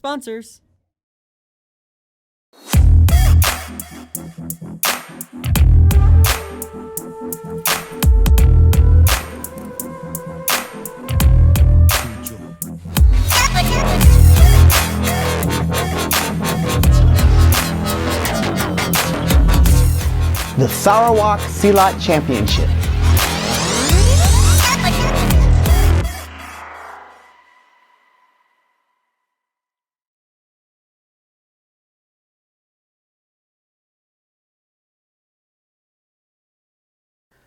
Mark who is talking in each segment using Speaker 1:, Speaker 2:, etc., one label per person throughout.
Speaker 1: sponsors.
Speaker 2: The Sarawak Silat Championship.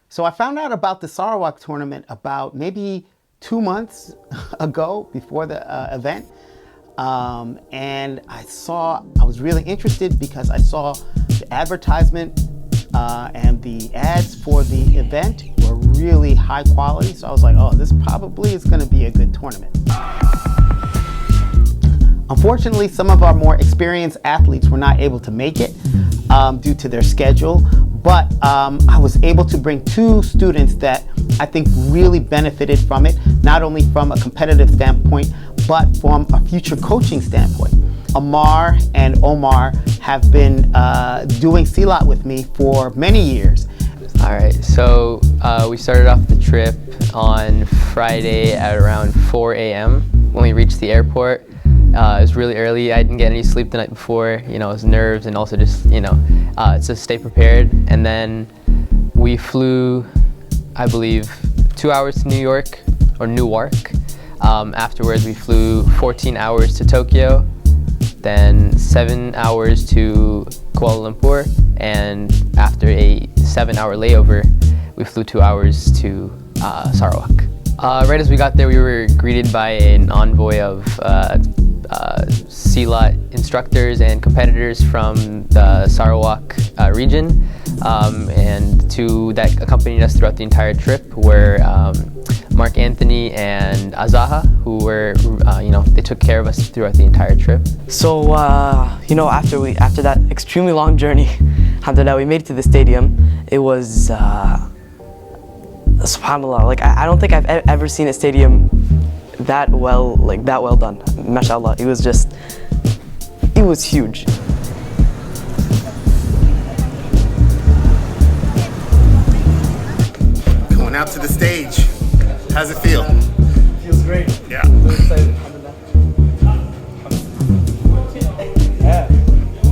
Speaker 2: So I found out about the Sarawak tournament about maybe 2 months ago before the event. And I was really interested because I saw the advertisement and the ads for the event were really high quality. So I was like, oh, this probably is going to be a good tournament. Unfortunately, some of our more experienced athletes were not able to make it due to their schedule. But I was able to bring 2 students that I think really benefited from it, not only from a competitive standpoint, but from a future coaching standpoint. Ammar and Omar have been doing Silat with me for many years.
Speaker 3: All right, so we started off the trip on Friday at around 4 a.m. when we reached the airport. It was really early. I didn't get any sleep the night before. You know, it was nerves and also just, to stay prepared. And then we flew, I believe, 2 hours to New York, or Newark. Afterwards, we flew 14 hours to Tokyo, then 7 hours to Kuala Lumpur, and after a 7-hour layover, we flew 2 hours to Sarawak. Right as we got there, we were greeted by an envoy of Silat instructors and competitors from the Sarawak region, and that accompanied us throughout the entire trip were Mark Anthony and Azaha, who were, they took care of us throughout the entire trip.
Speaker 4: So, after that extremely long journey, alhamdulillah, we made it to the stadium. It was, subhanallah, like I don't think I've ever seen a stadium that well done. Mashallah, it was huge.
Speaker 5: Going out to the stage. How's it feel?
Speaker 4: Feels great.
Speaker 5: Yeah.
Speaker 4: I'm so excited.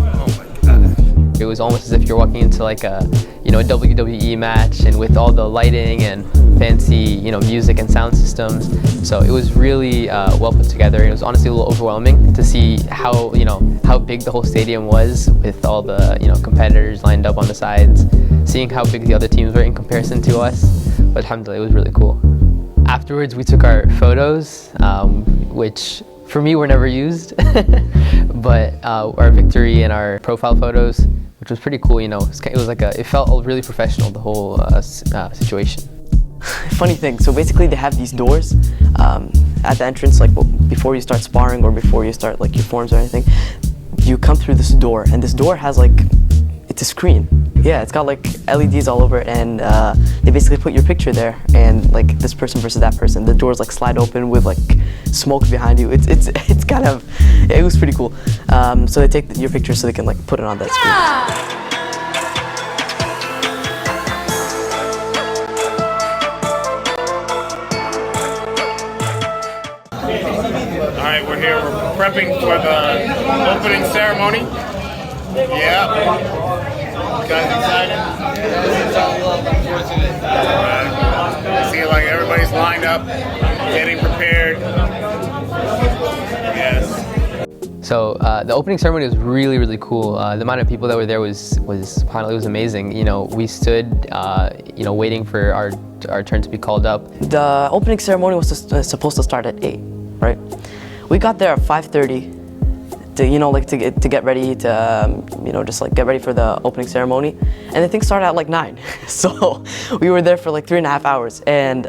Speaker 5: Oh my God.
Speaker 3: It was almost as if you're walking into like a WWE match, and with all the lighting and fancy, music and sound systems. So it was really well put together, and it was honestly a little overwhelming to see how big the whole stadium was, with all the competitors lined up on the sides, seeing how big the other teams were in comparison to us. But alhamdulillah, it was really cool. Afterwards, we took our photos, which for me were never used, but our victory and our profile photos, which was pretty cool. It was like it felt really professional, the whole situation.
Speaker 4: Funny thing, so basically they have these doors at the entrance, like before you start sparring or before you start like your forms or anything. You come through this door, and this door has it's a screen. Yeah, it's got like LEDs all over it, and they basically put your picture there, and like this person versus that person. The doors like slide open with like smoke behind you. It's kind of, it was pretty cool. So they take your picture so they can like put it on that screen.
Speaker 5: All right, we're here. We're prepping for the opening ceremony. Yeah. You guys excited? All right. See, like everybody's lined up, getting prepared. Yes.
Speaker 3: So the opening ceremony was really, really cool. The amount of people that were there was amazing. We stood, waiting for our turn to be called up.
Speaker 4: The opening ceremony was supposed to start at 8, right? We got there at 5:30 to get ready to just like get ready for the opening ceremony, and the thing started at like 9. So we were there for like 3.5 hours, and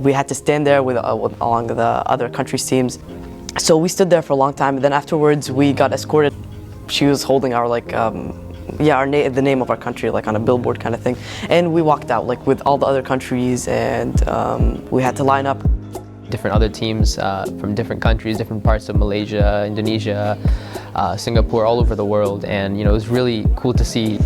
Speaker 4: we had to stand there with along the other countries' teams. So we stood there for a long time, and then afterwards we got escorted. She was holding our the name of our country like on a billboard kind of thing, and we walked out like with all the other countries, and we had to line up.
Speaker 3: different other teams from different countries, different parts of Malaysia, Indonesia, Singapore, all over the world, and it was really cool to see.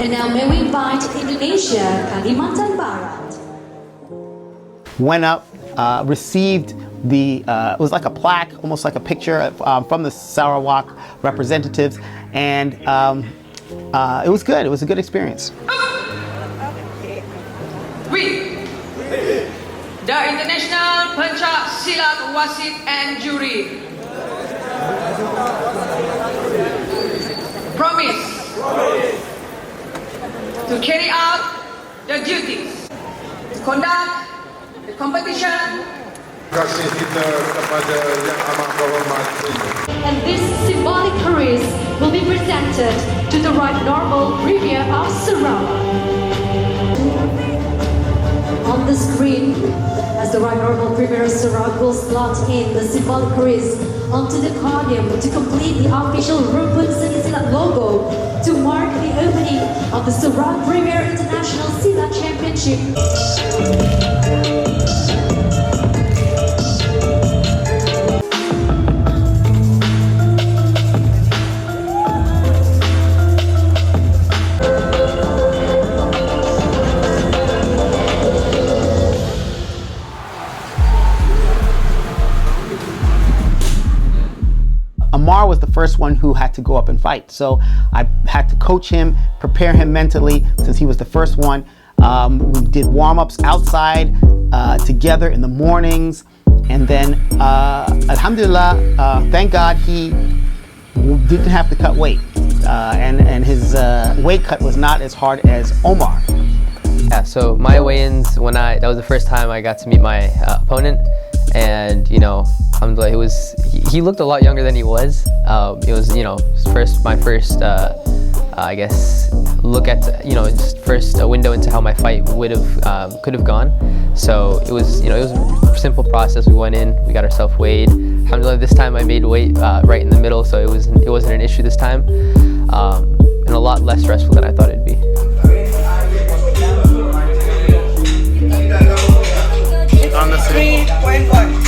Speaker 1: And now may we invite Indonesia, Kalimantan Barat.
Speaker 2: Went up, received the, it was like a plaque, almost like a picture from the Sarawak representatives, and it was good. It was a good experience.
Speaker 6: We, the International Pencak Silat Wasit and Jury, promise to carry out the duties, conduct the competition.
Speaker 7: Kasih kita kepada Yang Amat Berhormat.
Speaker 1: And this symbolic wreath will be presented to the Right Honourable Premier of Sarawak. On the screen, as the Right Honourable Premier of Sarawak will slot in the symbolic wreath onto the podium to complete the official Rumpun Seni Silat logo to mark the opening of the Sarawak Premier International Silat Championship.
Speaker 2: Ammar was the first one who had to go up and fight. So I had to coach him, prepare him mentally, since he was the first one. We did warm-ups outside together in the mornings. And then, alhamdulillah, thank God he didn't have to cut weight. And his weight cut was not as hard as Ammar.
Speaker 3: Yeah, so my weigh-ins, that was the first time I got to meet my opponent. And alhamdulillah, he looked a lot younger than he was. It was my first I guess look at just first a window into how my fight could have gone. So it was it was a simple process. We went in, we got ourselves weighed. Alhamdulillah, this time I made weight right in the middle, so it wasn't an issue this time, and a lot less stressful than I thought it'd be.
Speaker 5: On the 3.1.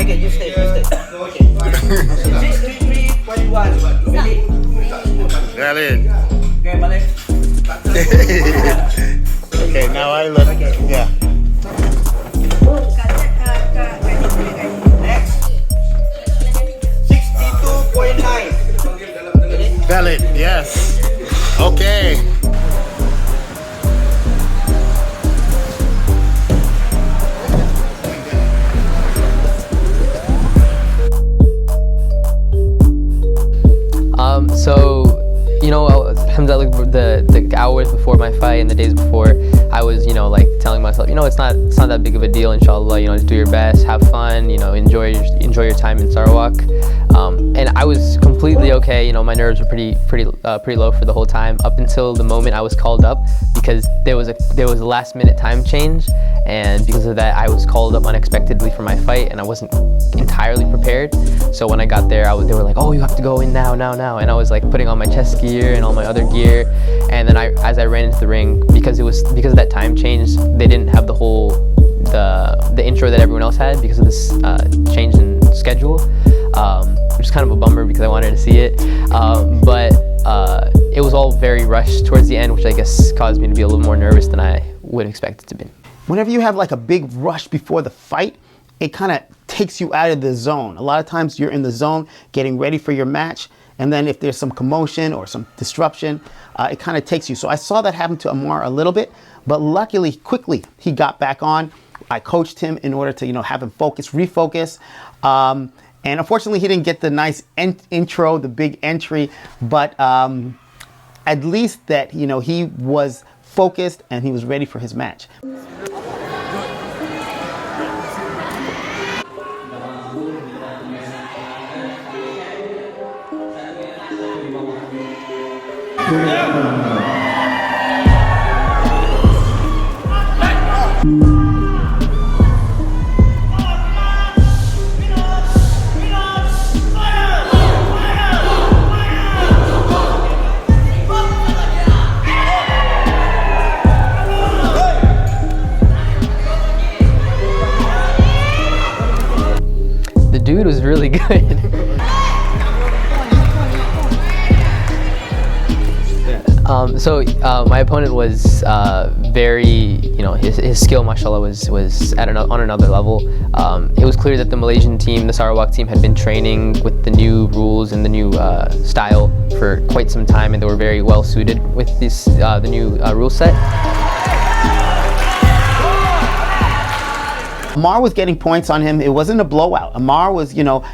Speaker 8: Okay, you stay. 63.1.
Speaker 5: Valid.
Speaker 8: Okay, Malik.
Speaker 5: Okay, now I look. Yeah.
Speaker 8: Next. 62.9.
Speaker 5: Valid, yes. Okay.
Speaker 3: So, alhamdulillah, the hours before my fight and the days before, I was, telling myself, it's not that big of a deal, inshallah, just do your best, have fun, enjoy your time in Sarawak. And I was completely okay, my nerves were pretty low for the whole time, up until the moment I was called up, because there was a last minute time change, and because of that I was called up unexpectedly for my fight, and I wasn't entirely prepared. So when I got there, they were like, oh, you have to go in now, and I was like putting on my chest gear and all my other gear, and then as I ran into the ring, because of that time change, they didn't have the intro that everyone else had because of this change in schedule, which is kind of a bummer because I wanted to see it, but it was all very rushed towards the end, which I guess caused me to be a little more nervous than I would expect it to be.
Speaker 2: Whenever you have like a big rush before the fight, it kind of takes you out of the zone. A lot of times you're in the zone getting ready for your match, and then if there's some commotion or some disruption, it kind of takes you. So I saw that happen to Ammar a little bit, but luckily, quickly, he got back on. I coached him in order to, have him refocus. And unfortunately, he didn't get the nice intro, the big entry, but at least that, he was focused and he was ready for his match.
Speaker 3: The dude was really good. My opponent was very, his skill, mashallah, was on another level. It was clear that the Malaysian team, the Sarawak team, had been training with the new rules and the new style for quite some time, and they were very well suited with this the new rule set.
Speaker 2: Ammar was getting points on him. It wasn't a blowout. Ammar was,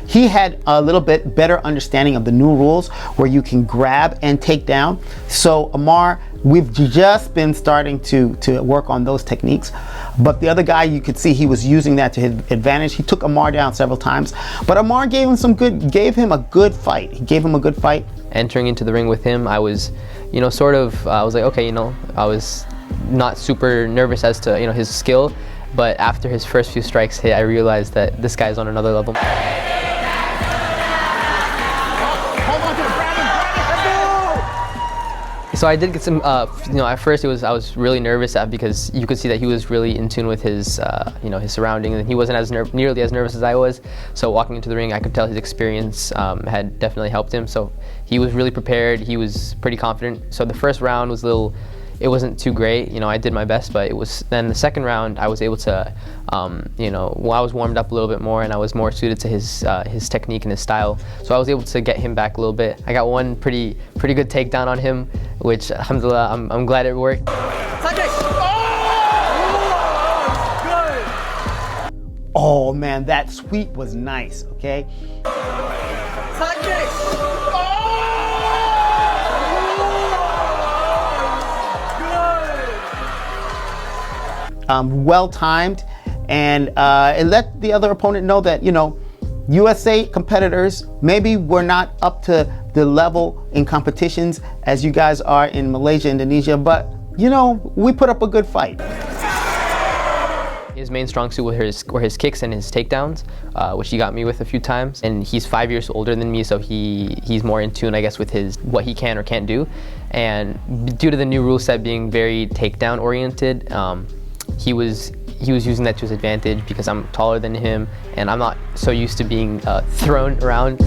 Speaker 2: he had a little bit better understanding of the new rules where you can grab and take down. So Ammar, we've just been starting to work on those techniques. But the other guy, you could see he was using that to his advantage. He took Ammar down several times, but Ammar gave him a good fight. He gave him a good fight.
Speaker 3: Entering into the ring with him, I was, I was like, okay, I was not super nervous as to, his skill. But after his first few strikes hit, I realized that this guy's on another level. So I did get some, at first I was really nervous because you could see that he was really in tune with his, his surroundings, and he wasn't nearly as nervous as I was. So walking into the ring, I could tell his experience had definitely helped him. So he was really prepared. He was pretty confident. So the first round was it wasn't too great, I did my best, but then the second round I was able to, I was warmed up a little bit more and I was more suited to his technique and his style. So I was able to get him back a little bit. I got one pretty good takedown on him, which alhamdulillah, I'm glad it worked.
Speaker 2: Oh man, that sweep was nice, okay? Well timed, and it let the other opponent know that USA competitors maybe were not up to the level in competitions as you guys are in Malaysia, Indonesia, but we put up a good fight.
Speaker 3: His main strong suit were his kicks and his takedowns, which he got me with a few times. And he's 5 years older than me, so he's more in tune, I guess, with what he can or can't do. And due to the new rule set being very takedown oriented, he was using that to his advantage because I'm taller than him and I'm not so used to being thrown around.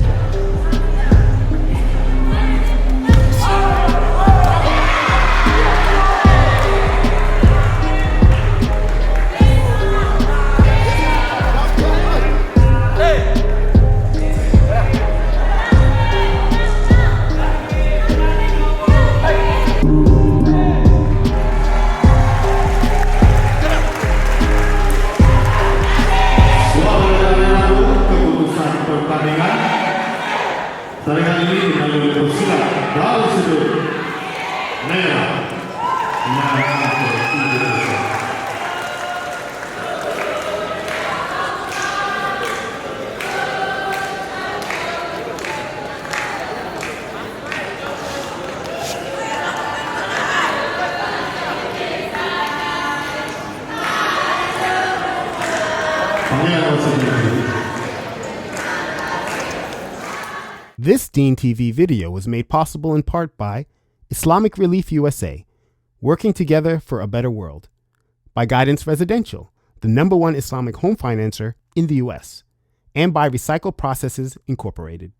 Speaker 7: Saringan ini dilalui oleh Silat dari sudut merah.
Speaker 2: This DeenTV video was made possible in part by Islamic Relief USA, working together for a better world, by Guidance Residential, the #1 Islamic home financer in the US, and by Recycle Processes Incorporated.